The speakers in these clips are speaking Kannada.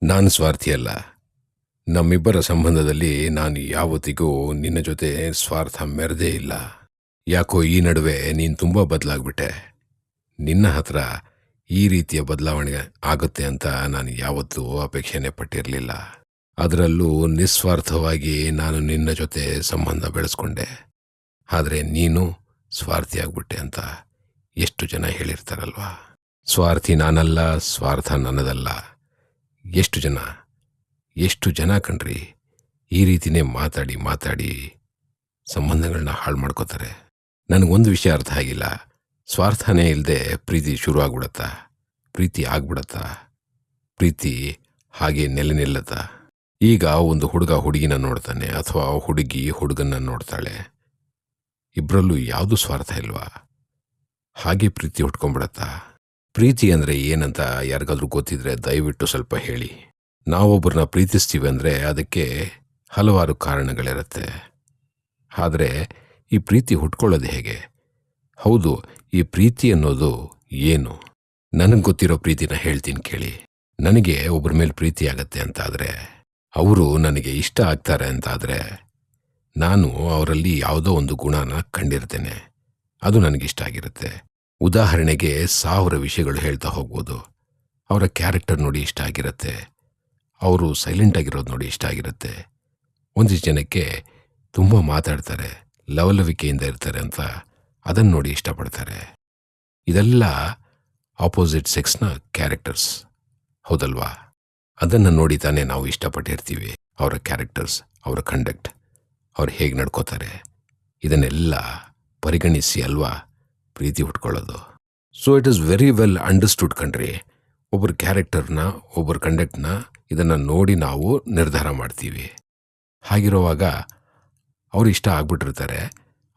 ನಾನು ಸ್ವಾರ್ಥಿಯಲ್ಲ. ನಮ್ಮಿಬ್ಬರ ಸಂಬಂಧದಲ್ಲಿ ನಾನು ಯಾವತ್ತಿಗೂ ನಿನ್ನ ಜೊತೆ ಸ್ವಾರ್ಥ ಮೆರೆದೇ ಇಲ್ಲ. ಯಾಕೋ ಈ ನಡುವೆ ನೀನು ತುಂಬ ಬದಲಾಗ್ಬಿಟ್ಟೆ. ನಿನ್ನ ಹತ್ರ ಈ ರೀತಿಯ ಬದಲಾವಣೆ ಆಗುತ್ತೆ ಅಂತ ನಾನು ಯಾವತ್ತೂ ಅಪೇಕ್ಷೆನೇ ಪಟ್ಟಿರಲಿಲ್ಲ. ಅದರಲ್ಲೂ ನಿಸ್ವಾರ್ಥವಾಗಿ ನಾನು ನಿನ್ನ ಜೊತೆ ಸಂಬಂಧ ಬೆಳೆಸ್ಕೊಂಡೆ. ಆದರೆ ನೀನು ಸ್ವಾರ್ಥಿ ಆಗ್ಬಿಟ್ಟೆ ಅಂತ ಎಷ್ಟು ಜನ ಹೇಳಿರ್ತಾರಲ್ವಾ. ಸ್ವಾರ್ಥಿ ನಾನಲ್ಲ, ಸ್ವಾರ್ಥ ನನ್ನದಲ್ಲ. ಎಷ್ಟು ಜನ ಕಣ್ರಿ ಈ ರೀತಿನೇ ಮಾತಾಡಿ ಸಂಬಂಧಗಳನ್ನ ಹಾಳು ಮಾಡ್ಕೋತಾರೆ. ನನಗೊಂದು ವಿಷಯ ಅರ್ಥ ಆಗಿಲ್ಲ. ಸ್ವಾರ್ಥನೇ ಇಲ್ಲದೆ ಪ್ರೀತಿ ಶುರು ಆಗ್ಬಿಡತ್ತಾ? ಪ್ರೀತಿ ಆಗ್ಬಿಡತ್ತಾ? ಪ್ರೀತಿ ಹಾಗೆ ನೆಲೆ ನಿಲ್ಲತ್ತಾ? ಈಗ ಒಂದು ಹುಡುಗ ಹುಡುಗಿನ ನೋಡ್ತಾನೆ, ಅಥವಾ ಹುಡುಗಿ ಹುಡುಗನ್ನ ನೋಡ್ತಾಳೆ. ಇಬ್ಬರಲ್ಲೂ ಯಾವುದು ಸ್ವಾರ್ಥ ಇಲ್ವಾ? ಹಾಗೆ ಪ್ರೀತಿ ಹುಟ್ಕೊಂಡ್ಬಿಡತ್ತಾ? ಪ್ರೀತಿ ಅಂದರೆ ಏನಂತ ಯಾರಿಗಾದ್ರೂ ಗೊತ್ತಿದ್ರೆ ದಯವಿಟ್ಟು ಸ್ವಲ್ಪ ಹೇಳಿ. ನಾವೊಬ್ಬರನ್ನ ಪ್ರೀತಿಸ್ತೀವಿ ಅಂದರೆ ಅದಕ್ಕೆ ಹಲವಾರು ಕಾರಣಗಳಿರುತ್ತೆ. ಆದರೆ ಈ ಪ್ರೀತಿ ಹುಟ್ಕೊಳ್ಳೋದು ಹೇಗೆ? ಹೌದು, ಈ ಪ್ರೀತಿ ಅನ್ನೋದು ಏನು? ನನಗೆ ಗೊತ್ತಿರೋ ಪ್ರೀತಿನ ಹೇಳ್ತೀನಿ ಕೇಳಿ. ನನಗೆ ಒಬ್ಬರ ಮೇಲೆ ಪ್ರೀತಿ ಆಗತ್ತೆ ಅಂತಾದರೆ, ಅವರು ನನಗೆ ಇಷ್ಟ ಆಗ್ತಾರೆ ಅಂತಾದರೆ, ನಾನು ಅವರಲ್ಲಿ ಯಾವುದೋ ಒಂದು ಗುಣನ ಕಂಡಿರ್ತೇನೆ. ಅದು ನನಗಿಷ್ಟ ಆಗಿರುತ್ತೆ. ಉದಾಹರಣೆಗೆ 1000 ವಿಷಯಗಳು ಹೇಳ್ತಾ ಹೋಗ್ಬೋದು. ಅವರ ಕ್ಯಾರೆಕ್ಟರ್ ನೋಡಿ ಇಷ್ಟ ಆಗಿರುತ್ತೆ. ಅವರು ಸೈಲೆಂಟ್ ಆಗಿರೋದು ನೋಡಿ ಇಷ್ಟ ಆಗಿರುತ್ತೆ. ಒಂದಿಷ್ಟು ಜನಕ್ಕೆ ತುಂಬ ಮಾತಾಡ್ತಾರೆ, ಲವಲವಿಕೆಯಿಂದ ಇರ್ತಾರೆ ಅಂತ ಅದನ್ನು ನೋಡಿ ಇಷ್ಟಪಡ್ತಾರೆ. ಇದೆಲ್ಲ ಆಪೋಸಿಟ್ ಸೆಕ್ಸ್ನ ಕ್ಯಾರೆಕ್ಟರ್ಸ್, ಹೌದಲ್ವಾ? ಅದನ್ನು ನೋಡಿ ತಾನೇ ನಾವು ಇಷ್ಟಪಟ್ಟಿರ್ತೀವಿ. ಅವರ ಕ್ಯಾರೆಕ್ಟರ್ಸ್, ಅವರ ಕಂಡಕ್ಟ್, ಅವ್ರು ಹೇಗೆ ನಡ್ಕೋತಾರೆ, ಇದನ್ನೆಲ್ಲ ಪರಿಗಣಿಸಿ ಅಲ್ವಾ ಪ್ರೀತಿ ಹುಟ್ಕೊಳ್ಳೋದು. So it is very well understood ಕಣ್ರಿ. ಒಬ್ಬರ ಕ್ಯಾರೆಕ್ಟರ್ನ, ಒಬ್ಬರ ಕಂಡಕ್ಟ್ನ ಇದನ್ನು ನೋಡಿ ನಾವು ನಿರ್ಧಾರ ಮಾಡ್ತೀವಿ. ಹಾಗಿರುವಾಗ ಅವ್ರು ಇಷ್ಟ ಆಗ್ಬಿಟ್ಟಿರ್ತಾರೆ.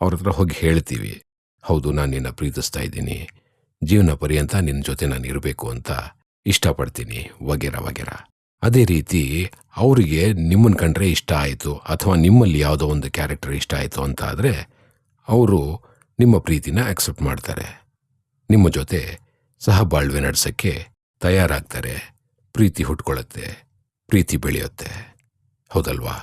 ಅವ್ರ ಹತ್ರ ಹೋಗಿ ಹೇಳ್ತೀವಿ, ಹೌದು ನಾನು ನಿನ್ನ ಪ್ರೀತಿಸ್ತಾ ಇದ್ದೀನಿ, ಜೀವನ ಪರ್ಯಂತ ನಿನ್ನ ಜೊತೆ ನಾನು ಇರಬೇಕು ಅಂತ ಇಷ್ಟಪಡ್ತೀನಿ, ವಗೇರ. ಅದೇ ರೀತಿ ಅವರಿಗೆ ನಿಮ್ಮನ್ನು ಕಂಡ್ರೆ ಇಷ್ಟ ಆಯಿತು, ಅಥವಾ ನಿಮ್ಮಲ್ಲಿ ಯಾವುದೋ ಒಂದು ಕ್ಯಾರೆಕ್ಟರ್ ಇಷ್ಟ ಆಯಿತು ಅಂತ ಆದರೆ ಅವರು ನಿಮ್ಮ ಪ್ರೀತಿನ ಅಕ್ಸೆಪ್ಟ್ ಮಾಡ್ತಾರೆ. ನಿಮ್ಮ ಜೊತೆ ಸಹಬಾಳ್ವೆ ನಡೆಸೋಕ್ಕೆ ತಯಾರಾಗ್ತಾರೆ. ಪ್ರೀತಿ ಹುಟ್ಕೊಳ್ಳುತ್ತೆ, ಪ್ರೀತಿ ಬೆಳೆಯುತ್ತೆ, ಹೌದಲ್ವಾ?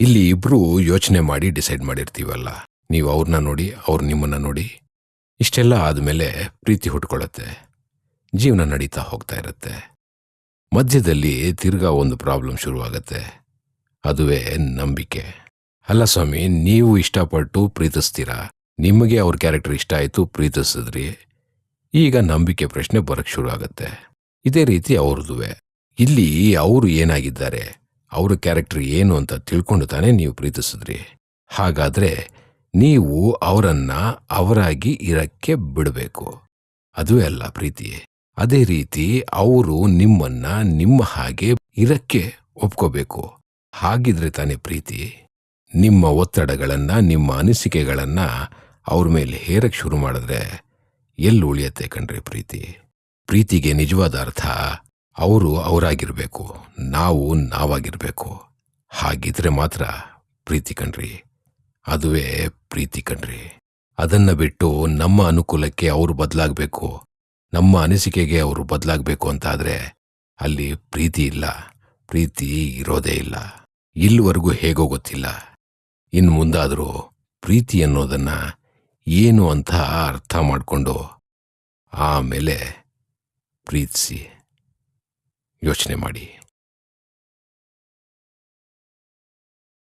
ಇಲ್ಲಿ ಇಬ್ಬರು ಯೋಚನೆ ಮಾಡಿ ಡಿಸೈಡ್ ಮಾಡಿರ್ತೀವಲ್ಲ, ನೀವು ಅವ್ರನ್ನ ನೋಡಿ, ಅವ್ರು ನಿಮ್ಮನ್ನು ನೋಡಿ. ಇಷ್ಟೆಲ್ಲ ಆದಮೇಲೆ ಪ್ರೀತಿ ಹುಟ್ಕೊಳ್ಳುತ್ತೆ, ಜೀವನ ನಡೀತಾ ಹೋಗ್ತಾ ಇರುತ್ತೆ. ಮಧ್ಯದಲ್ಲಿ ತಿರ್ಗಾ ಒಂದು ಪ್ರಾಬ್ಲಮ್ ಶುರುವಾಗತ್ತೆ. ಅದುವೇ ನಂಬಿಕೆ. ಅಲ್ಲ ಸ್ವಾಮಿ, ನೀವು ಇಷ್ಟಪಟ್ಟು ಪ್ರೀತಿಸ್ತೀರಾ, ನಿಮಗೆ ಅವ್ರ ಕ್ಯಾರೆಕ್ಟರ್ ಇಷ್ಟ ಆಯಿತು, ಪ್ರೀತಿಸಿದ್ರಿ. ಈಗ ನಂಬಿಕೆ ಪ್ರಶ್ನೆ ಬರೋಕ್ಕೆ ಶುರು ಆಗುತ್ತೆ. ಇದೇ ರೀತಿ ಅವ್ರದುವೆ. ಇಲ್ಲಿ ಅವರು ಏನಾಗಿದ್ದಾರೆ, ಅವ್ರ ಕ್ಯಾರೆಕ್ಟರ್ ಏನು ಅಂತ ತಿಳ್ಕೊಂಡು ತಾನೇ ನೀವು ಪ್ರೀತಿಸಿದ್ರಿ. ಹಾಗಾದರೆ ನೀವು ಅವರನ್ನ ಅವರಾಗಿ ಇರಕ್ಕೆ ಬಿಡಬೇಕು. ಅದುವೇ ಅಲ್ಲ ಪ್ರೀತಿ. ಅದೇ ರೀತಿ ಅವರು ನಿಮ್ಮನ್ನ ನಿಮ್ಮ ಹಾಗೆ ಇರಕ್ಕೆ ಒಪ್ಕೋಬೇಕು. ಹಾಗಿದ್ರೆ ತಾನೇ ಪ್ರೀತಿ. ನಿಮ್ಮ ಒತ್ತಡಗಳನ್ನ, ನಿಮ್ಮ ಅನಿಸಿಕೆಗಳನ್ನ ಅವ್ರ ಮೇಲೆ ಹೇರಕ್ಕೆ ಶುರು ಮಾಡಿದ್ರೆ ಎಲ್ಲಿ ಉಳಿಯತ್ತೆ ಕಣ್ರಿ ಪ್ರೀತಿ. ಪ್ರೀತಿಗೆ ನಿಜವಾದ ಅರ್ಥ ಅವರು ಅವರಾಗಿರ್ಬೇಕು, ನಾವು ನಾವಾಗಿರ್ಬೇಕು. ಹಾಗಿದ್ರೆ ಮಾತ್ರ ಪ್ರೀತಿ ಕಣ್ರಿ. ಅದುವೇ ಪ್ರೀತಿ ಕಣ್ರಿ. ಅದನ್ನ ಬಿಟ್ಟು ನಮ್ಮ ಅನುಕೂಲಕ್ಕೆ ಅವರು ಬದಲಾಗಬೇಕು, ನಮ್ಮ ಅನಿಸಿಕೆಗೆ ಅವರು ಬದಲಾಗಬೇಕು ಅಂತಾದರೆ ಅಲ್ಲಿ ಪ್ರೀತಿ ಇಲ್ಲ, ಪ್ರೀತಿ ಇರೋದೇ ಇಲ್ಲ. ಇಲ್ಲಿವರೆಗೂ ಹೇಗೋ ಗೊತ್ತಿಲ್ಲ. ಇನ್ನು ಮುಂದಾದರೂ ಪ್ರೀತಿ ಅನ್ನೋದನ್ನ ಏನು ಅಂತ ಅರ್ಥ ಮಾಡಿಕೊಂಡು ಆಮೇಲೆ ಪ್ರೀತಿಸಿ. ಯೋಚನೆ ಮಾಡಿ.